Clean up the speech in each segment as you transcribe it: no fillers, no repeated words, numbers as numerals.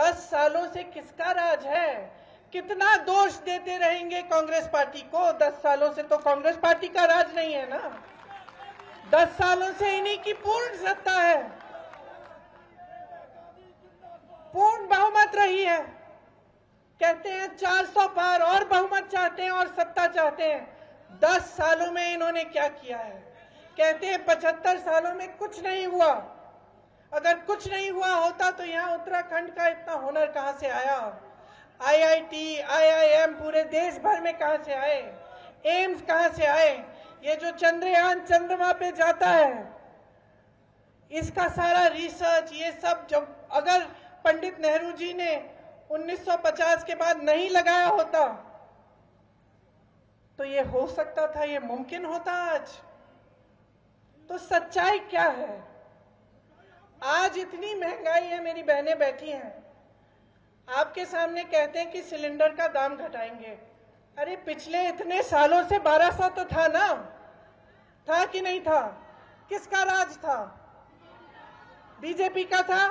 10 सालों से किसका राज है? कितना दोष देते रहेंगे कांग्रेस पार्टी को? 10 सालों से तो कांग्रेस पार्टी का राज नहीं है ना। 10 सालों से इन्हीं की पूर्ण सत्ता है, पूर्ण बहुमत रही है। कहते हैं 400 पार और बहुमत चाहते हैं और सत्ता चाहते हैं। 10 सालों में इन्होंने क्या किया है? कहते हैं 75 सालों में कुछ नहीं हुआ। अगर कुछ नहीं हुआ होता तो यहाँ उत्तराखंड का इतना हुनर कहां से आया? आईआईटी, आईआईएम पूरे देश भर में कहां से आए? एम्स कहां से आए? ये जो चंद्रयान चंद्रमा पे जाता है, इसका सारा रिसर्च, ये सब जब अगर पंडित नेहरू जी ने 1950 के बाद नहीं लगाया होता तो ये हो सकता था, ये मुमकिन होता आज। तो सच्चाई क्या है? आज इतनी महंगाई है, मेरी बहनें बैठी हैं, आपके सामने कहते हैं कि सिलेंडर का दाम घटाएंगे। अरे पिछले इतने सालों से 1200 तो था ना? था कि नहीं था? किसका राज था? बीजेपी का था?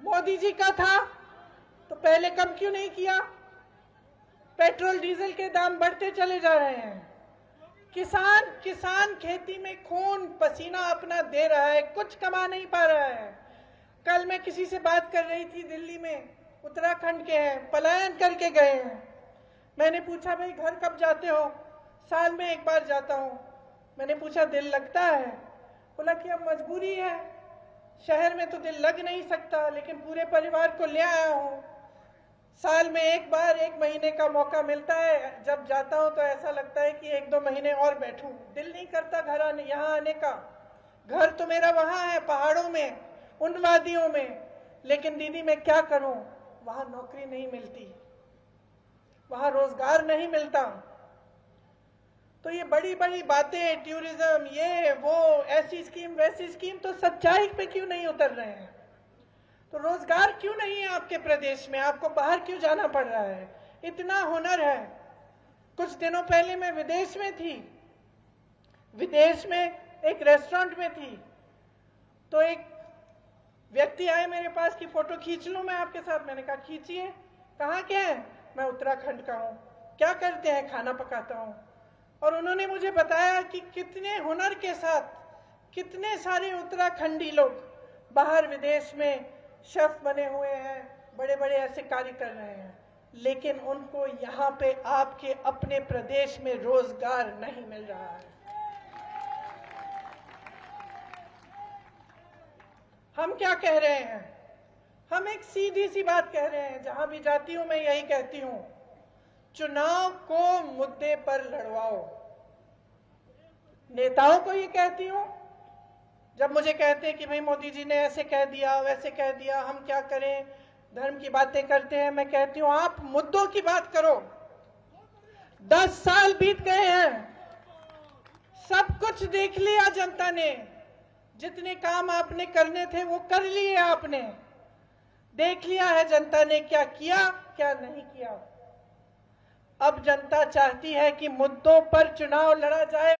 मोदी जी का था? तो पहले कम क्यों नहीं किया? पेट्रोल डीजल के दाम बढ़ते चले जा रहे हैं। किसान खेती में खून पसीना अपना दे रहा है, कुछ कमा नहीं पा रहा है। कल मैं किसी से बात कर रही थी, दिल्ली में, उत्तराखंड के हैं, पलायन करके गए हैं। मैंने पूछा भाई घर कब जाते हो? साल में एक बार जाता हूं। मैंने पूछा दिल लगता है? बोला कि अब मजबूरी है, शहर में तो दिल लग नहीं सकता, लेकिन पूरे परिवार को ले आया हूं। साल में एक बार 1 महीने का मौका मिलता है, जब जाता हूं तो ऐसा लगता है कि 1-2 महीने और बैठूं। दिल नहीं करता घर आने, यहाँ आने का। घर तो मेरा वहां है, पहाड़ों में, उन वादियों में। लेकिन दीदी मैं क्या करूं? वहां नौकरी नहीं मिलती, वहां रोजगार नहीं मिलता। तो ये बड़ी बड़ी बातें, टूरिज्म, ये वो, ऐसी स्कीम वैसी स्कीम, तो सच्चाई पे क्यों नहीं उतर रहे हैं? तो रोजगार क्यों नहीं है आपके प्रदेश में? आपको बाहर क्यों जाना पड़ रहा है? इतना हुनर है। कुछ दिनों पहले मैं विदेश में थी, विदेश में एक रेस्टोरेंट में थी, तो एक व्यक्ति आए मेरे पास कि फोटो खींच लूं मैं आपके साथ। मैंने कहा खींचिए। कहाँ के हैं? मैं उत्तराखंड का हूं। क्या करते हैं? खाना पकाता हूं। और उन्होंने मुझे बताया कि कितने हुनर के साथ कितने सारे उत्तराखंडी लोग बाहर विदेश में शेफ बने हुए हैं, बड़े बड़े ऐसे कार्य कर रहे हैं, लेकिन उनको यहाँ पे आपके अपने प्रदेश में रोजगार नहीं मिल रहा है। हम क्या कह रहे हैं? हम एक सीधी सी बात कह रहे हैं, जहां भी जाती हूं मैं यही कहती हूं, चुनाव को मुद्दे पर लड़वाओ। नेताओं को ये कहती हूं, जब मुझे कहते हैं कि भाई मोदी जी ने ऐसे कह दिया, वैसे कह दिया, हम क्या करें, धर्म की बातें करते हैं, मैं कहती हूं आप मुद्दों की बात करो। 10 साल बीत गए हैं, सब कुछ देख लिया जनता ने। जितने काम आपने करने थे वो कर लिए आपने, देख लिया है जनता ने क्या किया क्या नहीं किया। अब जनता चाहती है कि मुद्दों पर चुनाव लड़ा जाए।